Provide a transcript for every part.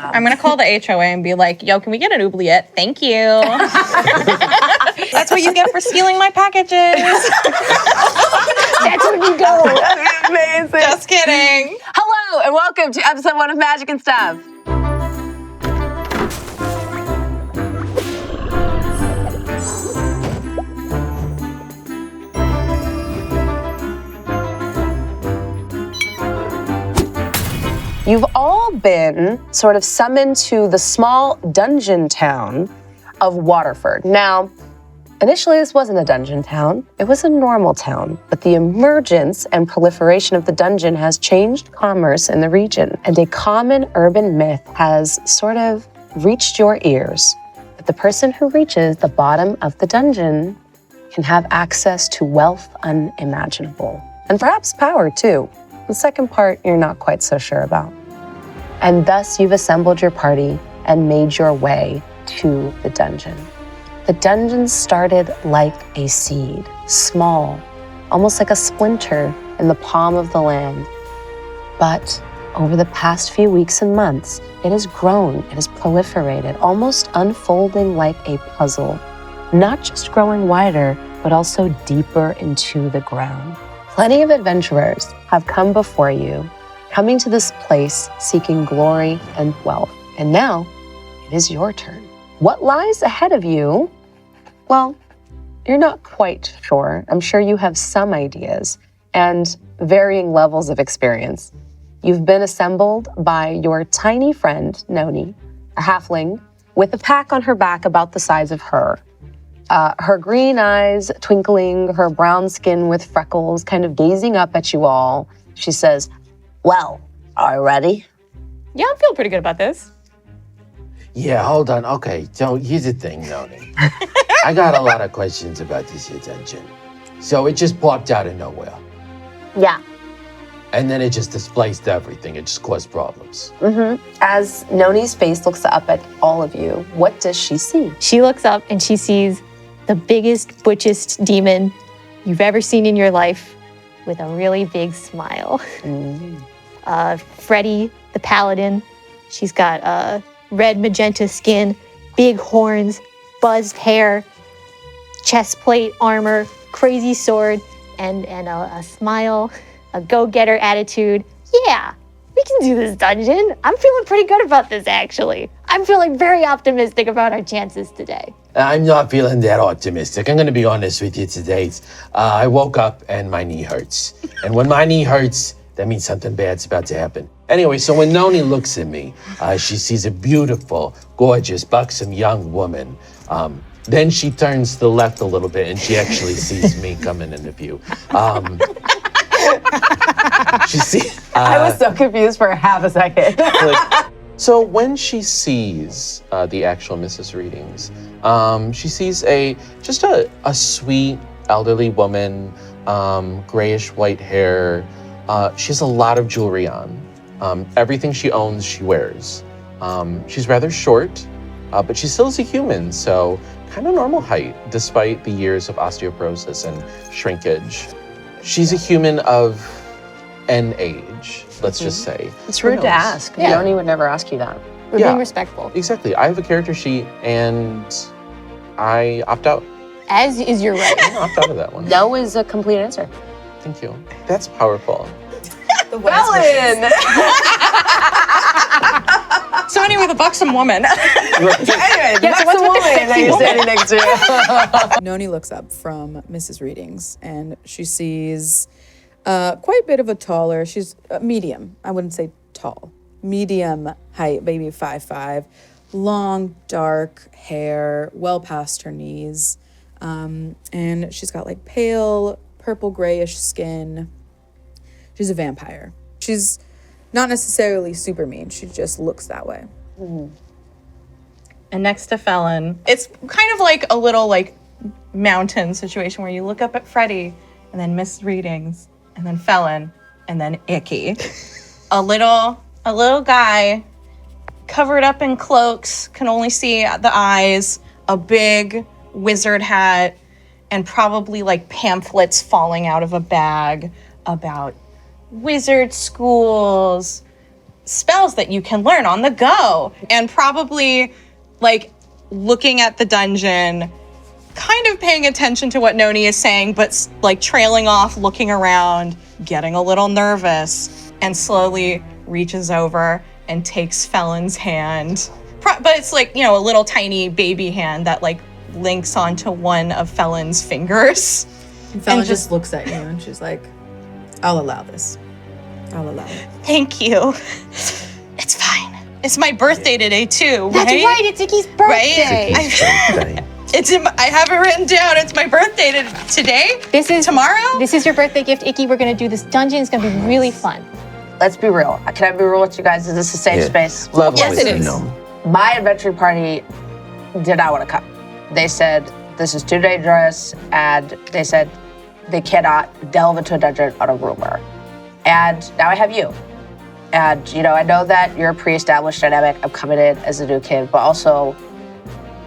I'm going to call the HOA and be like, yo, can we get an oubliette? Thank you. That's what you get for stealing my packages. That's when you go. That's amazing. Just kidding. Hello, and welcome to episode 1 of Magic and Stuff. You've all been sort of summoned to the small dungeon town of Waterford. Now, initially this wasn't a dungeon town, it was a normal town, but the emergence and proliferation of the dungeon has changed commerce in the region, and a common urban myth has sort of reached your ears. That the person who reaches the bottom of the dungeon can have access to wealth unimaginable, and perhaps power too. The second part you're not quite so sure about. And thus you've assembled your party and made your way to the dungeon. The dungeon started like a seed, small, almost like a splinter in the palm of the land. But over the past few weeks and months, it has grown, it has proliferated, almost unfolding like a puzzle, not just growing wider, but also deeper into the ground. Plenty of adventurers have come before you, coming to this place seeking glory and wealth. And now it is your turn. What lies ahead of you? Well, you're not quite sure. I'm sure you have some ideas and varying levels of experience. You've been assembled by your tiny friend, Noni, a halfling, with a pack on her back about the size of her. Her green eyes twinkling, her brown skin with freckles, kind of gazing up at you all. She says, well, are you ready? Yeah, I'm feeling pretty good about this. Yeah, hold on. Okay, so here's the thing, Noni. I got a lot of questions about this here dungeon. So it just popped out of nowhere. Yeah. And then it just displaced everything. It just caused problems. As Noni's face looks up at all of you, what does she see? She looks up and she sees the biggest, butchest demon you've ever seen in your life with a really big smile. Freddy, the paladin. She's got red magenta skin, big horns, buzzed hair, chest plate armor, crazy sword, and a smile, a go-getter attitude. Yeah, we can do this dungeon. I'm feeling pretty good about this, actually. I'm feeling very optimistic about our chances today. I'm not feeling that optimistic. I'm going to be honest with you today. I woke up and my knee hurts. And when my knee hurts, that means something bad's about to happen. Anyway, so when Noni looks at me, she sees a beautiful, gorgeous, buxom young woman. Then she turns to the left a little bit and she actually sees me coming in the view. She sees. I was so confused for half a second. So when she sees the actual Mrs. Readings, she sees just a sweet elderly woman, grayish white hair. She has a lot of jewelry on. Everything she owns, she wears. She's rather short, but she still is a human, so kind of normal height, despite the years of osteoporosis and shrinkage. She's a human of an age, let's just say. It's rude to ask. Yeah. Noni would never ask you that. We're being respectful. Exactly. I have a character sheet, and I opt out. As is your right. I opt out of that one. No is a complete answer. Thank you. That's powerful. Ellen! So anyway, the buxom woman. Anyway, Yeah, so what's with the sexy you're woman? standing next to. Noni looks up from Mrs. Readings and she sees quite a bit of a taller, she's medium, I wouldn't say tall, medium height, maybe 5'5", long, dark hair, well past her knees. And she's got like pale, purple grayish skin. She's a vampire. She's not necessarily super mean, she just looks that way. And next to Felon, it's kind of like a little like mountain situation where you look up at Freddy and then Miss Readings and then Felon and then Icky. a little guy covered up in cloaks, can only see the eyes, a big wizard hat, and probably like pamphlets falling out of a bag about wizard schools, spells that you can learn on the go. And probably like looking at the dungeon, kind of paying attention to what Noni is saying, but like trailing off, looking around, getting a little nervous, and slowly reaches over and takes Felon's hand. But it's like, you know, a little tiny baby hand that like links onto one of Felon's fingers. And Felon And just looks at you and she's like, I'll allow this. I'll allow it. Thank you. It's fine. It's my birthday today too, right? That's right, it's Icky's birthday. Right? I have it written down. It's my birthday today. This is tomorrow. This is your birthday gift, Icky. We're gonna do this dungeon. It's gonna be really fun. Let's be real. Can I be real with you guys? Is this a safe space? Lovely. Yes, it is. My adventure party did not want to come. They said, this is too dangerous, and they said they cannot delve into a dungeon on a rumor. And now I have you. And, you know, I know that you're a pre-established dynamic. I'm coming in as a new kid, but also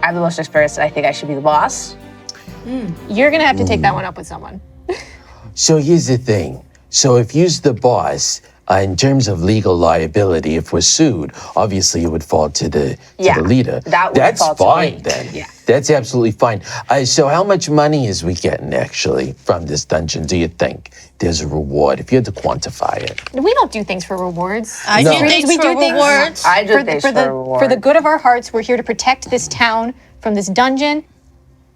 I'm the most experienced, and I think I should be the boss. You're gonna have to take that one up with someone. So here's the thing. So if you're the boss, in terms of legal liability, if we're sued, obviously it would fall to the leader. That's fine to me. then. Yeah. That's absolutely fine. So how much money is we getting actually from this dungeon? Do you think there's a reward if you had to quantify it? We don't do things for rewards. I No. do things We for do things rewards. I do things for the reward. for the good of our hearts. We're here to protect this town from this dungeon.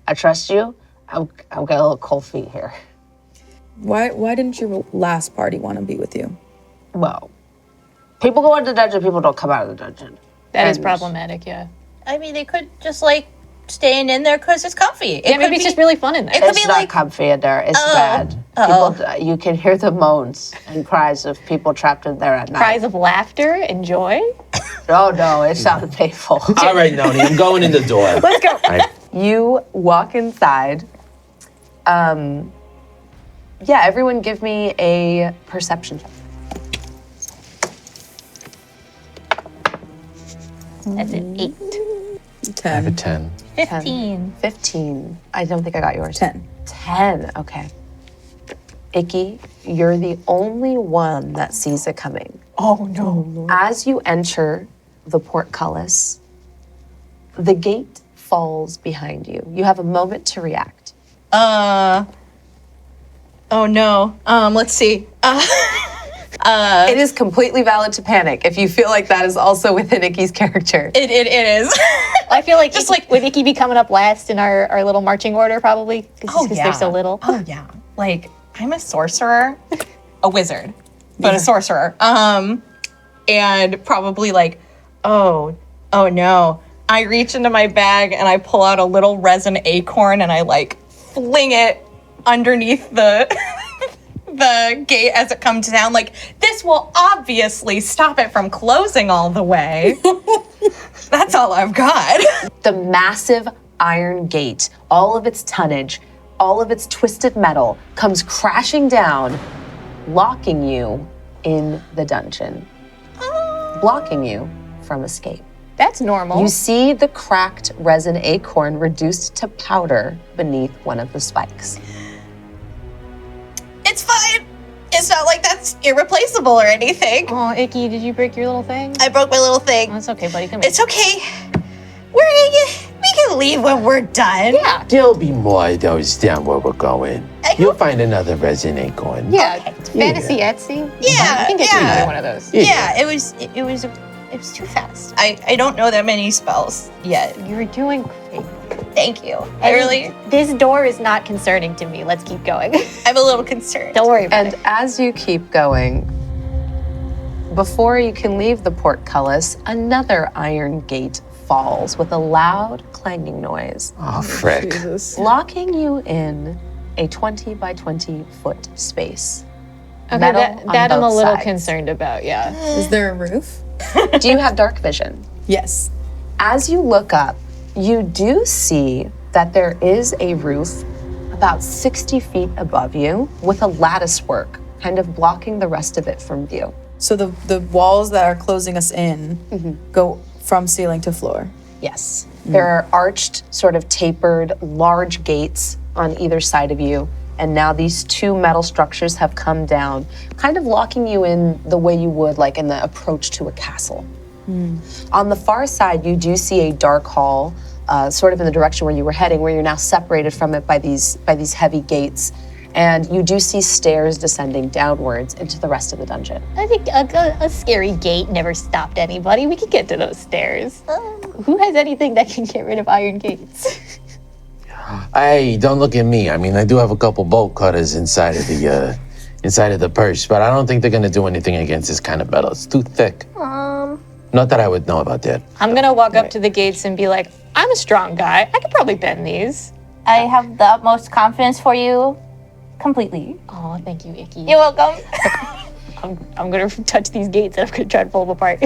I trust you. I'm got a little cold feet here. Why didn't your last party want to be with you? Well, people go into the dungeon, people don't come out of the dungeon. That is And- problematic. Yeah. I mean, they could just like staying in there because it's comfy. Yeah, maybe it's just really fun in there. It could It's be not like comfy in there. It's bad. People, you can hear the moans and cries of people trapped in there at night. Cries of laughter and joy. Oh no, it sounded painful. All right, Noni, I'm going in the door. Let's go. You walk inside. Yeah, everyone give me a perception check. That's an 8. I have a 10. 10. 15. 15. I don't think I got yours. 10. 10, okay. Icky, you're the only one that sees it coming. Oh no. As you enter the portcullis, the gate falls behind you. You have a moment to react. Oh no. Let's see. It is completely valid to panic if you feel like that is also within Icky's character. It is. I feel like Just Icky, would Icky be coming up last in our little marching order probably? Because they're so little. Oh yeah. Like I'm a sorcerer, a wizard, but a sorcerer. And probably like, oh no. I reach into my bag and I pull out a little resin acorn and I like fling it underneath the the gate as it comes down. Like, this will obviously stop it from closing all the way. That's all I've got. The massive iron gate, all of its tonnage, all of its twisted metal comes crashing down, locking you in the dungeon, blocking you from escape. That's normal. You see the cracked resin acorn reduced to powder beneath one of the spikes. It's fine. It's not like that's irreplaceable or anything. Oh, Icky, did you break your little thing? I broke my little thing. Oh, it's okay, buddy. Come here. It's okay. We can leave when we're done. Yeah. There'll be more of those down where we're going. You'll find another resin acorn. Yeah. Fantasy Etsy. Yeah, You can get you yeah. another one of those. Yeah, it was too fast. I don't know that many spells yet. You're doing great. Thank you. I really, This door is not concerning to me. Let's keep going. I'm a little concerned. Don't worry about And it. as you keep going, before you can leave the portcullis, another iron gate falls with a loud clanging noise, Oh, frick. Jesus. locking you in a 20 by 20 foot space. Okay, Metal on that I'm a both little sides. concerned about, yeah. Is there a roof? Do you have dark vision? Yes. As you look up, you do see that there is a roof about 60 feet above you with a lattice work kind of blocking the rest of it from view. So the walls that are closing us in go from ceiling to floor. Yes. There are arched, sort of tapered, large gates on either side of you, and now these two metal structures have come down, kind of locking you in the way you would like in the approach to a castle. On the far side, you do see a dark hall, sort of in the direction where you were heading, where you're now separated from it by these heavy gates. And you do see stairs descending downwards into the rest of the dungeon. I think a scary gate never stopped anybody. We could get to those stairs. Who has anything that can get rid of iron gates? Hey, don't look at me. I mean, I do have a couple bolt cutters inside of the purse, but I don't think they're gonna do anything against this kind of metal. It's too thick. Not that I would know about that. I'm gonna walk up to the gates and be like, I'm a strong guy. I could probably bend these. I have the utmost confidence for you, completely. Oh, thank you, Icky. You're welcome. I'm gonna touch these gates and I'm gonna try to pull them apart.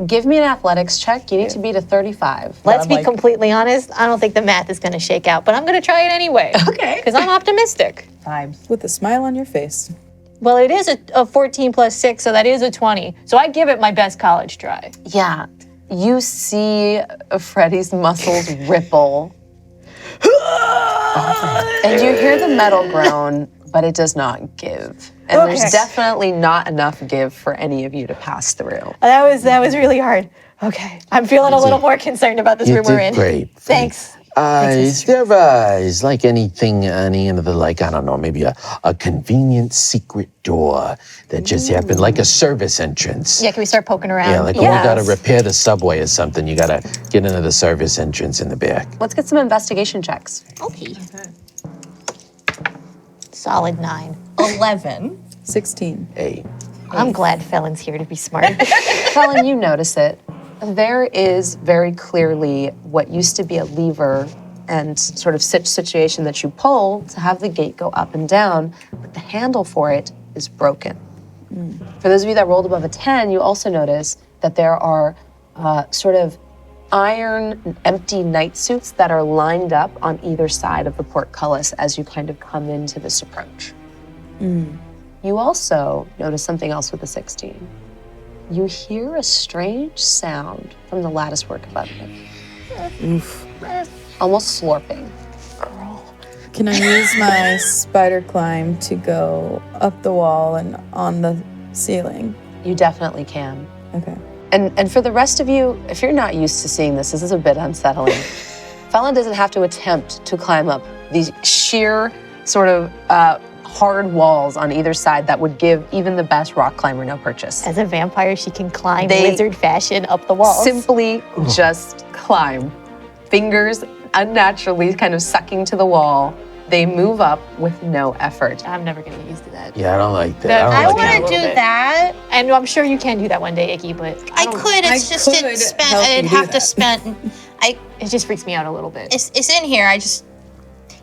Give me an athletics check. You need to beat a 35. Let's be completely honest. I don't think the math is gonna shake out, but I'm gonna try it anyway. Okay. Because I'm optimistic. Vibes. With a smile on your face. Well, it is a 14 plus 6, so that is a 20. So I give it my best college try. Yeah, you see Freddy's muscles ripple. And you hear the metal groan, but it does not give. And there's definitely not enough give for any of you to pass through. That was really hard. Okay. I'm feeling a little more concerned about this You room we're did in. great. Thanks. Is there is like anything, any of the like, I don't know, maybe a convenient secret door that just happened, like a service entrance? Yeah, can we start poking around? Yeah, like when we gotta repair the subway or something, you gotta get into the service entrance in the back. Let's get some investigation checks. Okay. Solid 9. 11. 16. Hey, I'm glad Felon's here to be smart. Helen, you notice it. There is very clearly what used to be a lever and sort of situation that you pull to have the gate go up and down, but the handle for it is broken. For those of you that rolled above a 10, you also notice that there are sort of iron empty night suits that are lined up on either side of the portcullis as you kind of come into this approach. You also notice something else with the 16. You hear a strange sound from the lattice work above you. Almost slurping. Can I use my spider climb to go up the wall and on the ceiling? You definitely can. Okay. And for the rest of you, if you're not used to seeing this is a bit unsettling. Felon doesn't have to attempt to climb up these sheer sort of hard walls on either side that would give even the best rock climber no purchase. As a vampire, she can climb They lizard fashion up the walls. Simply just climb. Fingers unnaturally kind of sucking to the wall. They move up with no effort. I'm never going to get used to that. yeah, I don't like that. I don't like want that. to do that. And I'm sure you can do that one day, Icky, but I could. It's just could it's spent. help you I'd do have to that. spend. it just freaks me out a little bit. It's in here.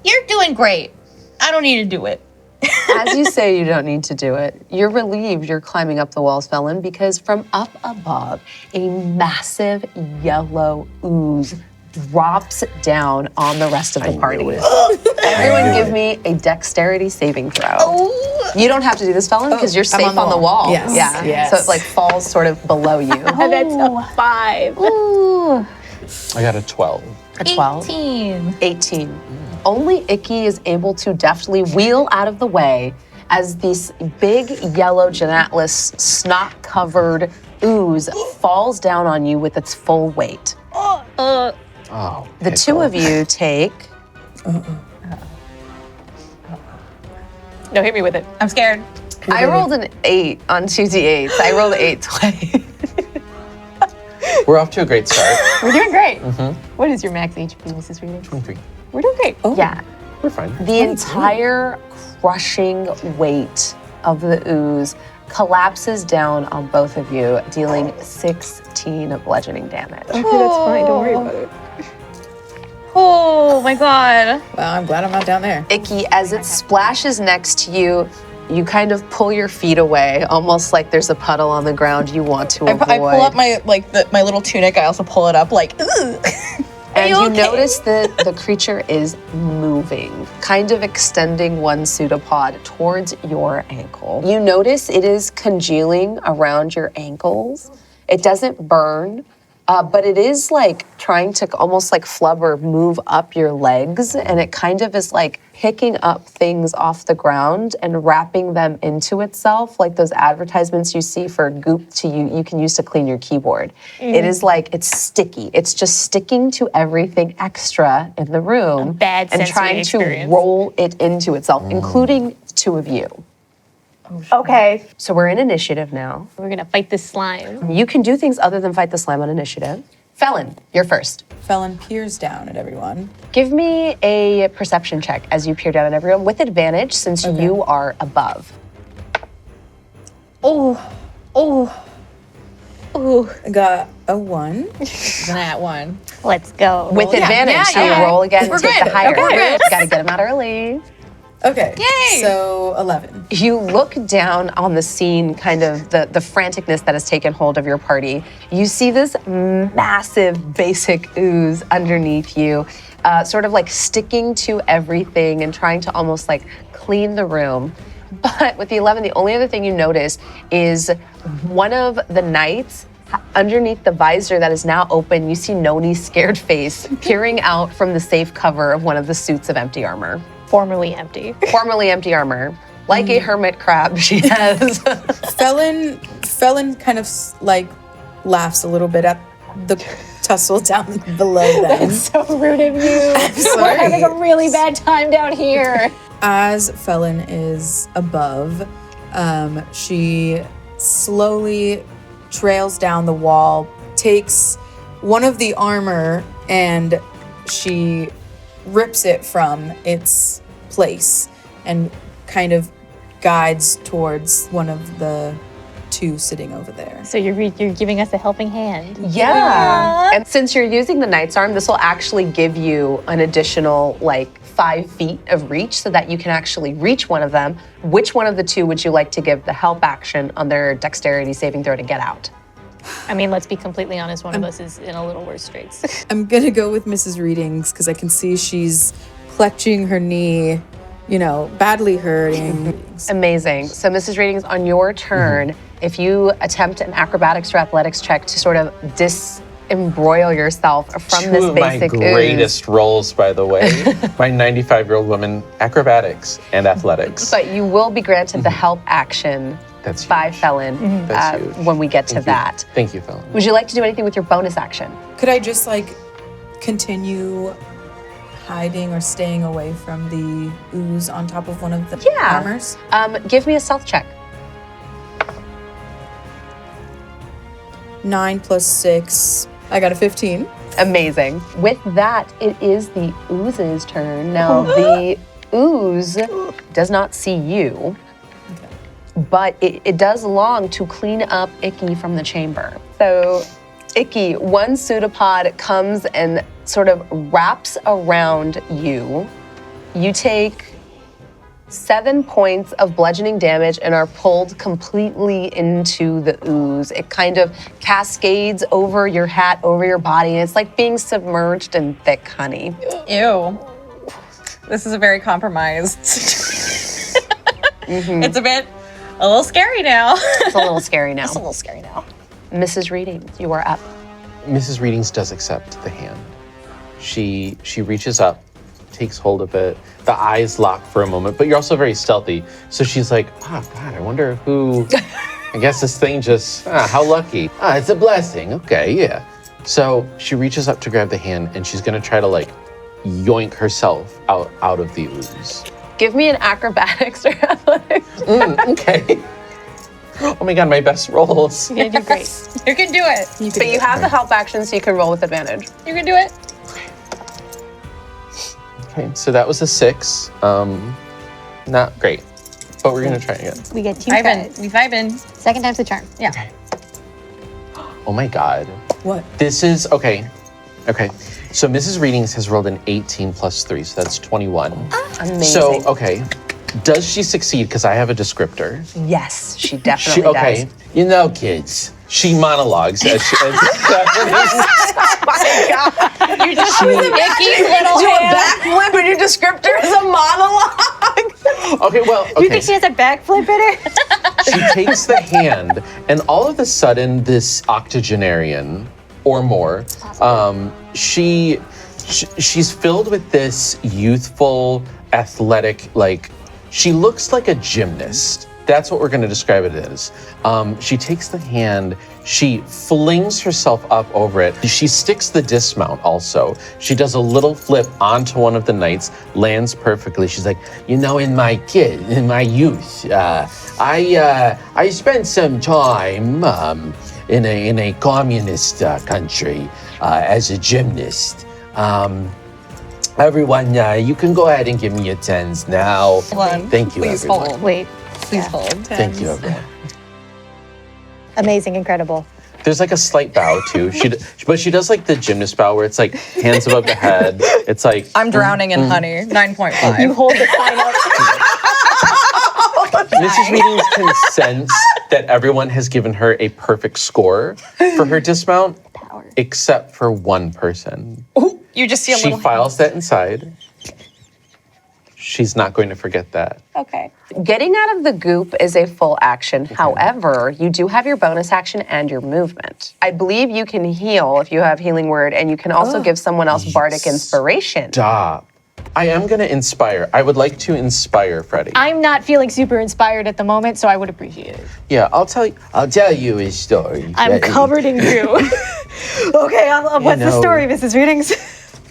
You're doing great. I don't need to do it. As you say you don't need to do it, you're relieved you're climbing up the walls, Felon, because from up above, a massive yellow ooze drops down on the rest of the party. Everyone give me a dexterity saving throw. You don't have to do this, Felon, because you're safe on the wall. Yes. Yeah. Yes. So it like falls sort of below you. That's a 5. I got a 12. A 12. 18. 18. Only Icky is able to deftly wheel out of the way as this big yellow gelatinous snot-covered ooze falls down on you with its full weight. Oh. The two of you take No, hit me with it. I'm scared. I rolled an 8 on 2d8s. I rolled 8 twice. We're off to a great start. We're doing great. What is your max HP, Mrs. Reading? 23. We're doing great. Yeah. We're fine. The entire crushing weight of the ooze collapses down on both of you, dealing 16 bludgeoning damage. Okay, that's fine. Don't worry about it. Oh my god. Well, I'm glad I'm not down there. Icky, as it splashes next to you, you kind of pull your feet away, almost like there's a puddle on the ground you want to avoid. I pull up my my little tunic. I also pull it up like. Ugh. And you okay? notice that the creature is moving, kind of extending one pseudopod towards your ankle. You notice it is congealing around your ankles. It doesn't burn, but it is like trying to almost like flub or move up your legs, and it kind of is like picking up things off the ground and wrapping them into itself, like those advertisements you see for goop you can use to clean your keyboard. It is like, it's sticky. It's just sticking to everything extra in the room bad and sensory trying experience. to roll it into itself, including two of you. Okay. So we're in initiative now. We're gonna fight this slime. You can do things other than fight the slime on initiative. Felon, you're first. Felon peers down at everyone. Give me a perception check as you peer down at everyone with advantage since you are above. I got a 1. That one. Let's go. With advantage, so you roll again and take the higher. Okay, we're good. Gotta get them out early. Okay. Yay! So 11. You look down on the scene, kind of the franticness that has taken hold of your party. You see this massive basic ooze underneath you, sort of like sticking to everything and trying to almost like clean the room. But with the 11, the only other thing you notice is one of the knights underneath the visor that is now open. You see Noni's scared face peering out from the safe cover of one of the suits of empty armor. Formerly empty. Formerly empty armor. Like a hermit crab, she has. Felon kind of like laughs a little bit at the tussle down below them. So rude of you. I'm sorry. We're having a really bad time down here. As Felon is above, she slowly trails down the wall, takes one of the armor, and she rips it from its place and kind of guides towards one of the two sitting over there. So you're giving us a helping hand. Yeah. And since you're using the knight's arm, this will actually give you an additional like 5 feet of reach so that you can actually reach one of them. Which one of the two would you like to give the help action on their dexterity saving throw to get out? I mean, let's be completely honest, one of us is in a little worse straits. I'm gonna go with Mrs. Readings because I can see she's clutching her knee, badly hurting. Amazing. So Mrs. Readings, on your turn, if you attempt an acrobatics or athletics check to sort of disembroil yourself from Two this of my basic greatest roles, by the way. My 95-year-old woman, acrobatics and athletics. But you will be granted the help action That's by huge. Felon That's huge. when we get to Thank you. that. Thank you, Phil. Would you like to do anything with your bonus action? Could I just continue hiding or staying away from the ooze on top of one of the armors? Give me a stealth check. 9 + 6. I got a 15. Amazing. With that, it is the ooze's turn. Now, the ooze does not see you, but it does long to clean up Icky from the chamber. So, Icky, one pseudopod comes and sort of wraps around you. You take 7 points of bludgeoning damage and are pulled completely into the ooze. It kind of cascades over your hat, over your body, and it's like being submerged in thick honey. Ew. This is a very compromised. It's a little scary now. It's a little scary now. It's a little scary now. Mrs. Readings, you are up. Mrs. Readings does accept the hand. She reaches up, takes hold of it. The eyes lock for a moment, but you're also very stealthy. So she's like, oh God, I wonder who, I guess this thing just, how lucky. It's a blessing, okay, yeah. So she reaches up to grab the hand and she's gonna try to yoink herself out of the ooze. Give me an acrobatics or athletics. Okay. Oh my God, my best rolls. You're gonna do great. You can do it. But you have the help action, so you can roll with advantage. You can do it. Okay, so that was a 6. Not great, but we're gonna try again. We get 2 Vibin. tries. We vibin. Second time's the charm. Yeah. Oh my God. What? This is, okay. So Mrs. Readings has rolled an 18 + 3, so that's 21. Amazing. So, okay, does she succeed? Because I have a descriptor. Yes, she definitely Okay, does. Kids, she monologues as she, Oh my God. You just Icky's little Do a hand. backflip and your descriptor is a monologue. okay, well, You okay. think she has a backflip in her? She takes the hand, and all of a sudden, this octogenarian or more. She's filled with this youthful, athletic, like, she looks like a gymnast. That's what we're going to describe it as. She takes the hand, she flings herself up over it. She sticks the dismount also. She does a little flip onto one of the knights, lands perfectly. She's like, you know, in my youth, I spent some time in a communist country as a gymnast. Everyone, you can go ahead and give me your tens now. Thank you, Please everyone. hold. Wait. Please hold. Thank you, everyone. Amazing, incredible. There's like a slight bow too. But she does like the gymnast bow where it's like hands above the head. It's like I'm drowning in honey. 9.5. You hold the sign up. Mrs. Readings can sense that everyone has given her a perfect score for her dismount, except for one person. You just see a She little. files that inside. She's not going to forget that. Okay. Getting out of the goop is a full action. However, you do have your bonus action and your movement. I believe you can heal if you have healing word, and you can also give someone else bardic inspiration. Stop. I am going to inspire. I would like to inspire Freddie. I'm not feeling super inspired at the moment, so I would appreciate it. Yeah, I'll tell you a story. I'm Freddie. covered in goo. Okay, what's the know- story, Mrs. Readings?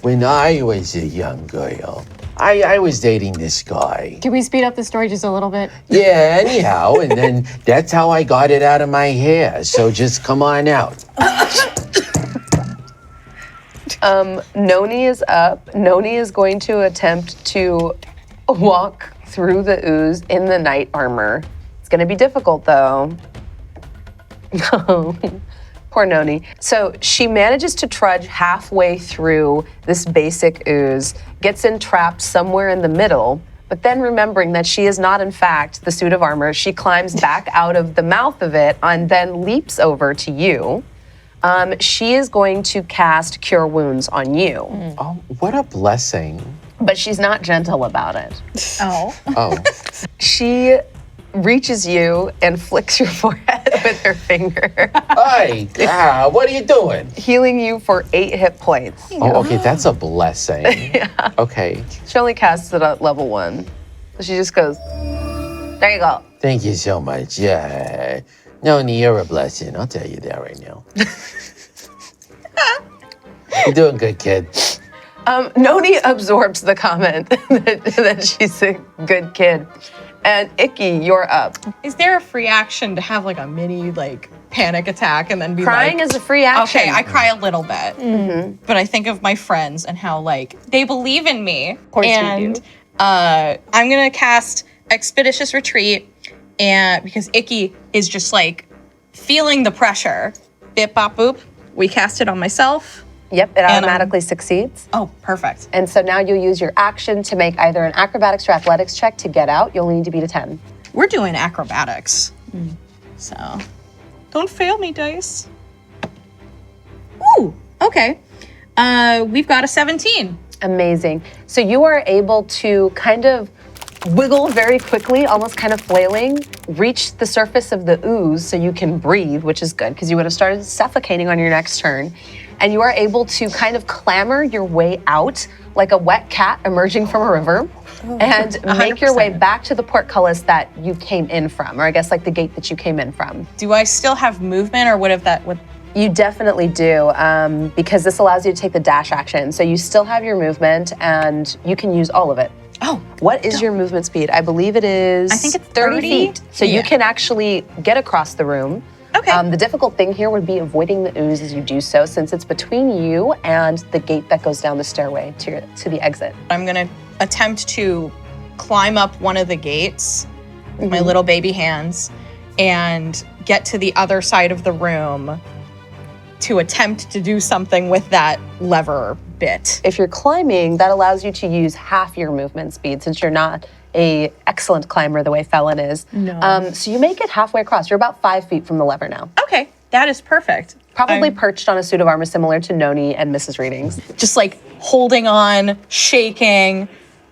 When I was a young girl, I was dating this guy. Can we speed up the story just a little bit? Yeah, anyhow, and then that's how I got it out of my hair. So just come on out. Noni is up. Noni is going to attempt to walk through the ooze in the knight armor. It's going to be difficult, though. Poor Noni. So she manages to trudge halfway through this basic ooze, gets entrapped somewhere in the middle, but then remembering that she is not, in fact, the suit of armor, she climbs back out of the mouth of it and then leaps over to you. She is going to cast Cure Wounds on you, Oh, what a blessing. but she's not gentle about it. Oh. Oh. She reaches you and flicks your forehead with her finger, Hey, what are you doing? healing you for 8 hit points. Oh, okay, that's a blessing. Okay. She only casts it at level 1. So she just goes, there you go. Thank you so much. Yeah. Noni, you're a blessing. I'll tell you that right now. You're doing good, kid. Noni absorbs the comment that she's a good kid. And Icky, you're up. Is there a free action to have like a mini like panic attack and then be Crying like, is a free action. okay, I cry a little bit, but I think of my friends and how like they believe in me. Of course we and, do. I'm gonna cast Expeditious Retreat, and because Icky is just like feeling the pressure. Bip bop boop. We cast it on myself. Yep, it automatically succeeds. Oh, perfect. And so now you'll use your action to make either an acrobatics or athletics check to get out. You'll need to beat a 10. We're doing acrobatics, so don't fail me, dice. Ooh, okay. We've got a 17. Amazing. So you are able to kind of wiggle very quickly, almost kind of flailing, reach the surface of the ooze so you can breathe, which is good because you would have started suffocating on your next turn. And you are able to kind of clamber your way out like a wet cat emerging from a river and make your way 100%. back to the portcullis that you came in from, or I guess like the gate that you came in from. Do I still have movement, or would You definitely do, because this allows you to take the dash action. So you still have your movement and you can use all of it. Oh, What is your movement speed? I believe it is I think it's 30 30. feet. So you Yeah. can actually get across the room. Okay. The difficult thing here would be avoiding the ooze as you do so, since it's between you and the gate that goes down the stairway to the exit. I'm gonna attempt to climb up one of the gates with my little baby hands and get to the other side of the room to attempt to do something with that lever bit. If you're climbing, that allows you to use half your movement speed, since you're not a excellent climber the way Felon is. No. So you make it halfway across. You're about 5 feet from the lever now. Okay, that is perfect. Probably I'm perched on a suit of armor similar to Noni and Mrs. Readings. just like holding on, shaking,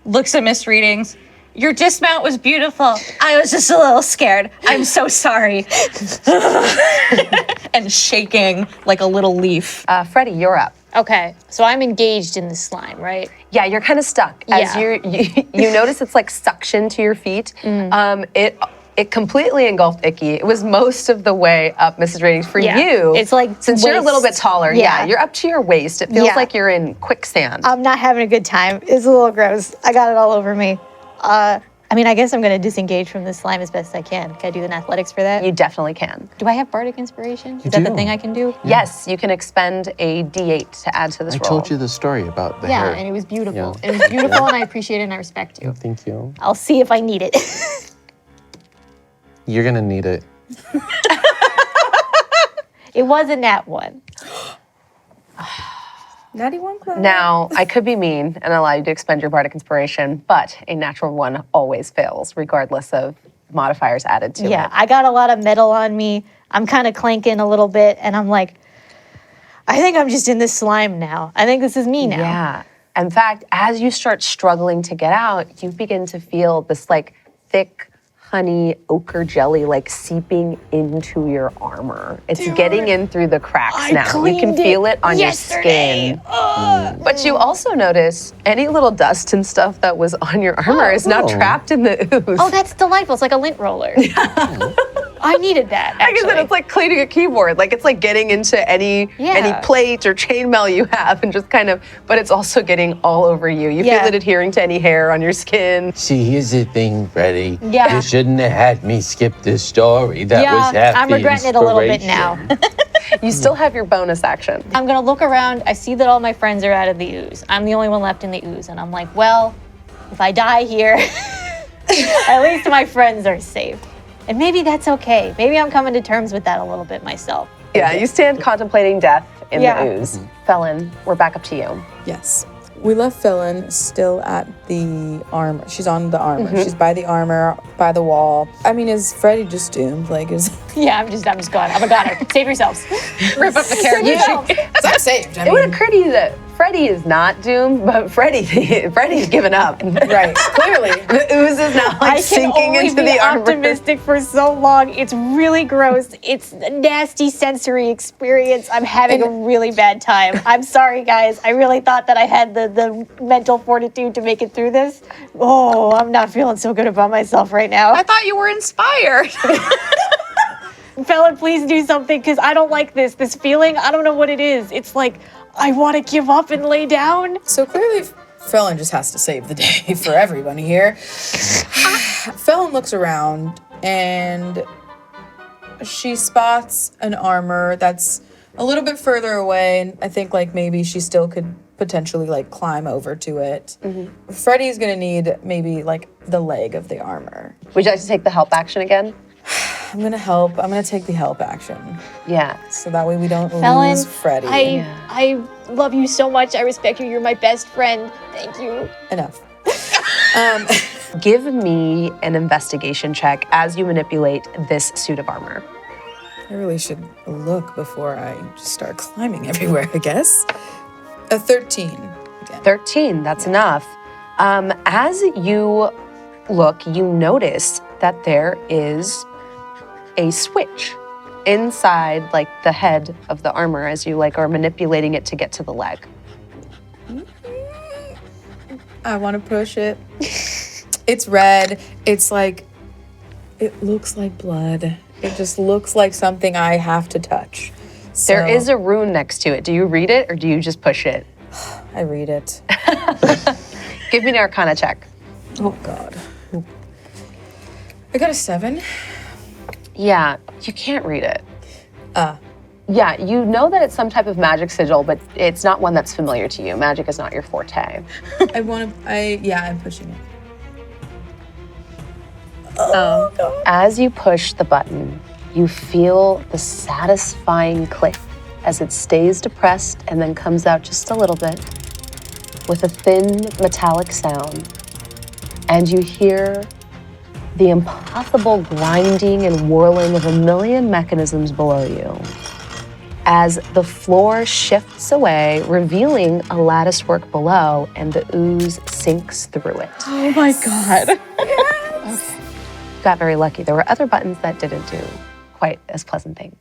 looks at Miss Readings. Your dismount was beautiful. I was just a little scared. I'm so sorry. And shaking like a little leaf. Freddie, you're up. Okay, so I'm engaged in the slime, right? Yeah, you're kind of stuck. As Yeah. you notice it's like suction to your feet. It completely engulfed Icky. It was most of the way up, Mrs. Ratings. For Yeah. you, It's like since you're a little bit waist. taller, Yeah. you're up to your waist. It feels Yeah. like you're in quicksand. I'm not having a good time. It's a little gross. I got it all over me. I mean, I guess I'm gonna disengage from this slime as best I can. Can I do an athletics for that? You definitely can. Do I have bardic inspiration? Is that the do. thing I can do? Yes, you can expend a D8 to add to this I roll. told you the story about the Yeah, hair. and it was beautiful. Yeah. It was beautiful, and I appreciate it, and I respect you. Thank you. I'll see if I need it. You're gonna need it. It wasn't that one. Natty one club. Now, I could be mean and allow you to expend your bardic inspiration, but a natural one always fails, regardless of modifiers added to Yeah, it. I got a lot of metal on me. I'm kind of clanking a little bit, and I'm like, I think I'm just in this slime now. I think this is me now. Yeah. In fact, as you start struggling to get out, you begin to feel this like thick honey ochre jelly like seeping into your armor. It's getting in through the cracks now. You can feel it on your skin. But you also notice any little dust and stuff that was on your armor is now trapped in the ooze. Oh, that's delightful. It's like a lint roller. I needed that, Like I actually. said, it's like cleaning a keyboard. Like it's like getting into any plate or chainmail you have and just kind of, but it's also getting all over you. You Yeah. feel it adhering to any hair on your skin. See, here's the thing, Freddie. Yeah. You shouldn't have had me skip this story. That was half I'm the regretting it a little bit now. You still have your bonus action. I'm gonna look around. I see that all my friends are out of the ooze. I'm the only one left in the ooze, and I'm like, well, if I die here, at least my friends are safe. And maybe that's okay. Maybe I'm coming to terms with that a little bit myself. Yeah, you stand contemplating death in Yeah. the ooze. Felon, we're back up to you. Yes. We left Felon still at the armor. She's on the armor. She's by the armor, by the wall. I mean, is Freddie just doomed? Like, is Yeah, I'm just gone. I'm a goner. Save yourselves. Rip up the carriage. I'm saved? It would occur to you that Freddie is not doomed, but Freddie's given up. Right. Clearly. The ooze is now like sinking into the armor. optimistic for so long. It's really gross. It's a nasty sensory experience. I'm having a really bad time. I'm sorry, guys. I really thought that I had the mental fortitude to make it through this. Oh, I'm not feeling so good about myself right now. I thought you were inspired. Felon, please do something, because I don't like this. This feeling, I don't know what it is. It's like, I want to give up and lay down. So clearly, Felon just has to save the day for everybody here. Felon looks around and she spots an armor that's a little bit further away, and I think like maybe she still could potentially like climb over to it. Freddie's gonna need maybe like the leg of the armor. Would you like to take the help action again? I'm gonna help. I'm gonna take the help action Yeah. so that way we don't Felon, lose Freddie. I love you so much. I respect you. You're my best friend. Thank you. Enough. Give me an investigation check as you manipulate this suit of armor. I really should look before I just start climbing everywhere, I guess. A 13. Again. 13, that's enough. As you look, you notice that there is a switch inside like the head of the armor as you like are manipulating it to get to the leg. I want to push it. It's red. It's like, it looks like blood. It just looks like something I have to touch. So There is a rune next to it. Do you read it or do you just push it? I read it. Give me an Arcana check. Oh, God. I got a 7. Yeah, you can't read it. Yeah, you know that it's some type of magic sigil, but it's not one that's familiar to you. Magic is not your forte. I'm pushing it. As you push the button, you feel the satisfying click as it stays depressed and then comes out just a little bit with a thin metallic sound. And you hear the impossible grinding and whirling of a million mechanisms below you as the floor shifts away, revealing a lattice work below, and the ooze sinks through it. Oh my God. Got very lucky. There were other buttons that didn't do quite as pleasant things.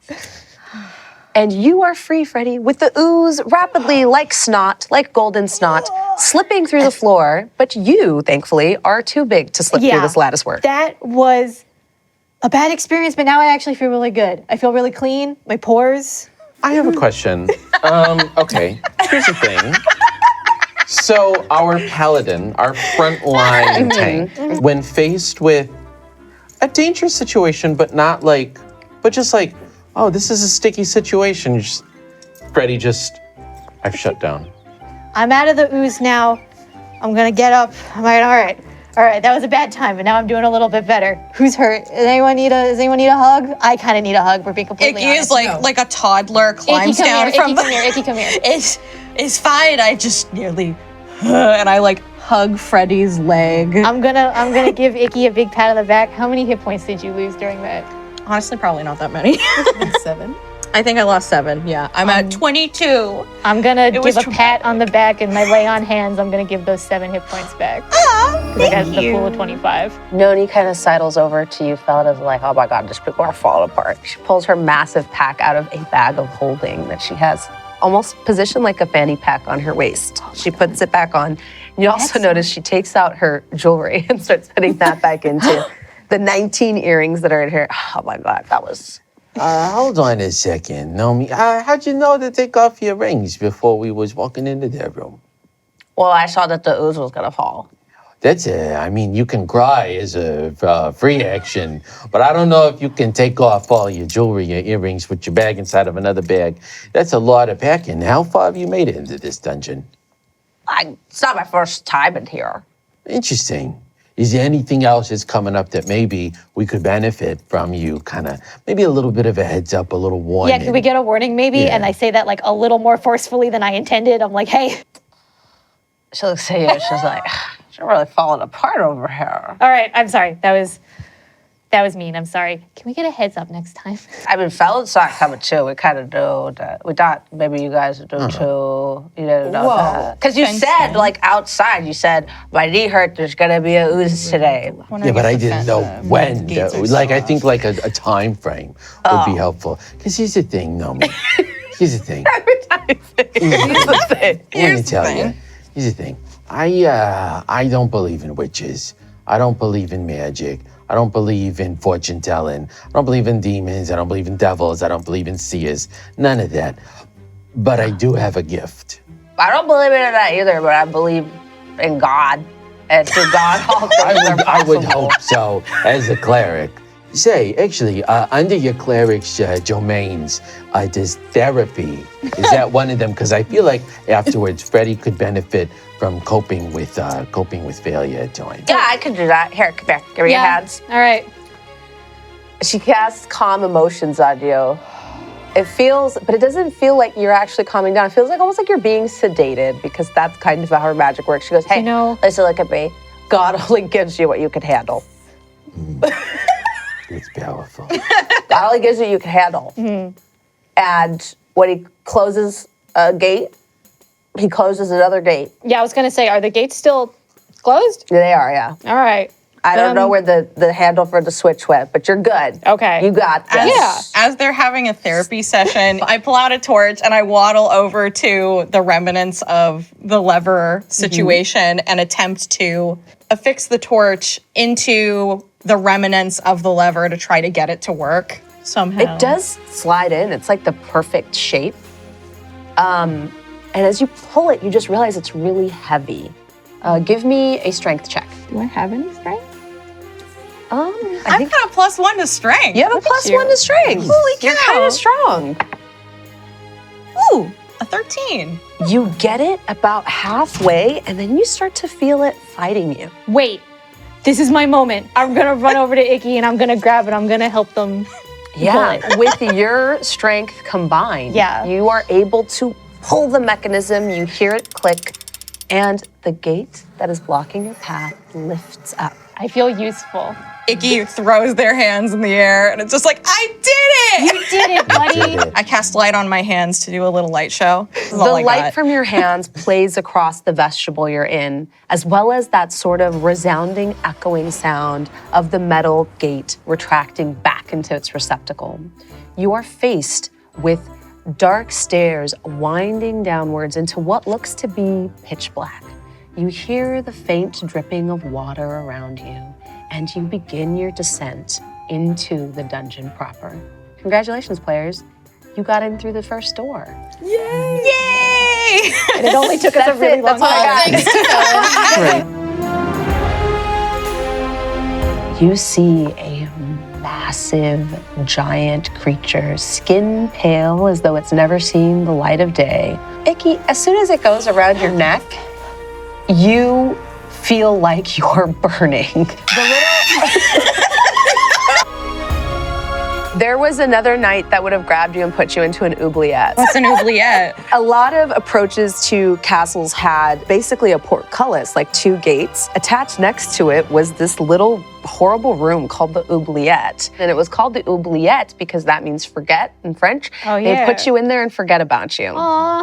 And you are free, Freddie, with the ooze rapidly, like snot, like golden snot, slipping through the floor. But you, thankfully, are too big to slip through this lattice work. That was a bad experience, but now I actually feel really good. I feel really clean. My pores. I have a question. Okay, here's the thing. So our paladin, our frontline tank, when faced with a dangerous situation, but just like, oh, this is a sticky situation. Freddie I've shut down. I'm out of the ooze now. I'm gonna get up. I'm like, all right, that was a bad time, but now I'm doing a little bit better. Who's hurt? Does anyone need a hug? I kind of need a hug, we're being completely Icky honest. is like a toddler climbs Icky, down come from here. Icky, come here. It's fine. I just nearly, and I like hug Freddie's leg. I'm gonna give Icky a big pat on the back. How many hit points did you lose during that? Honestly, probably not that many. 7. I think I lost 7. Yeah, I'm at 22. I'm gonna give was a pat on the back and my lay on hands. I'm gonna give those 7 hit points back. Because I got the pool of 25. Noni kind of sidles over to you, fella, and is like, oh my God, these people are falling apart. She pulls her massive pack out of a bag of holding that she has almost positioned like a fanny pack on her waist. She puts it back on. You also notice she takes out her jewelry and starts putting that back into the 19 earrings that are in here. Oh my God, that was... Hold on a second, Nomi. How'd you know to take off your rings before we was walking into that room? Well, I saw that the ooze was gonna fall. You can cry as a free action, but I don't know if you can take off all your jewelry, your earrings, put your bag inside of another bag. That's a lot of packing. How far have you made it into this dungeon? It's not my first time in here. Interesting. Is there anything else that's coming up that maybe we could benefit from you? Maybe a little bit of a heads up, a little warning. Yeah, can we get a warning maybe? Yeah. And I say that like a little more forcefully than I intended. I'm like, hey. She looks at you and she's like, you're really falling apart over here. All right, I'm sorry. That was mean. I'm sorry. Can we get a heads up next time? Fellas saw it coming too. We kind of knew that. We thought maybe you guys would do too. You didn't know that. Because you said, outside, you said, my knee hurt, there's going to be a ooze today. Yeah, but I didn't know when. I think a time frame would be helpful. Because here's the thing, Nomi. Here's the thing. Here's the thing. I don't believe in witches. I don't believe in magic. I don't believe in fortune telling. I don't believe in demons. I don't believe in devils. I don't believe in seers. None of that. But I do have a gift. I don't believe in that either, but I believe in God. And through God, all things are possible. I would hope so, as a cleric. Say, actually, under your cleric's domains, does therapy, is that one of them? Because I feel like afterwards, Freddie could benefit from coping with failure at times. Yeah, I could do that. Here, come here. Give me your hands. All right. She casts calm emotions on you. But it doesn't feel like you're actually calming down. It feels like almost like you're being sedated because that's kind of how her magic works. She goes, hey, listen, look at me. God only gives you what you can handle. It's powerful. God only gives you what you can handle. Mm-hmm. And when he closes a gate, he closes another gate. Yeah, I was going to say, are the gates still closed? They are, yeah. All right. I don't know where the handle for the switch went, but you're good. Okay. You got this. As they're having a therapy session, I pull out a torch and I waddle over to the remnants of the lever situation and attempt to affix the torch into the remnants of the lever to try to get it to work somehow. It does slide in. It's like the perfect shape. And as you pull it, you just realize it's really heavy. Give me a strength check. Do I have any strength? I've got a +1 to strength. You have a +1 to strength. Holy cow. You're kind of strong. Ooh, a 13. You get it about halfway, and then you start to feel it fighting you. Wait, this is my moment. I'm going to run over to Icky, and I'm going to grab it. I'm going to help them. Yeah, with your strength combined, you are able to pull the mechanism. You hear it click, and the gate that is blocking your path lifts up. I feel useful. Icky throws their hands in the air, and it's just like, I did it! You did it, buddy. I cast light on my hands to do a little light show. This is The all I light got. from your hands plays across the vestibule you're in, as well as that sort of resounding, echoing sound of the metal gate retracting back into its receptacle. You are faced with dark stairs winding downwards into what looks to be pitch black. You hear the faint dripping of water around you, and you begin your descent into the dungeon proper. Congratulations, players. You got in through the first door. Yay! And it only took us a really long time. You see a massive, giant creature, skin pale as though it's never seen the light of day. Icky, as soon as it goes around your neck, you feel like you're burning. There was another night that would have grabbed you and put you into an oubliette. What's an oubliette? A lot of approaches to castles had basically a portcullis, like 2 gates. Attached next to it was this little horrible room called the oubliette. And it was called the oubliette because that means forget in French. Oh, yeah. They'd put you in there and forget about you. Aw.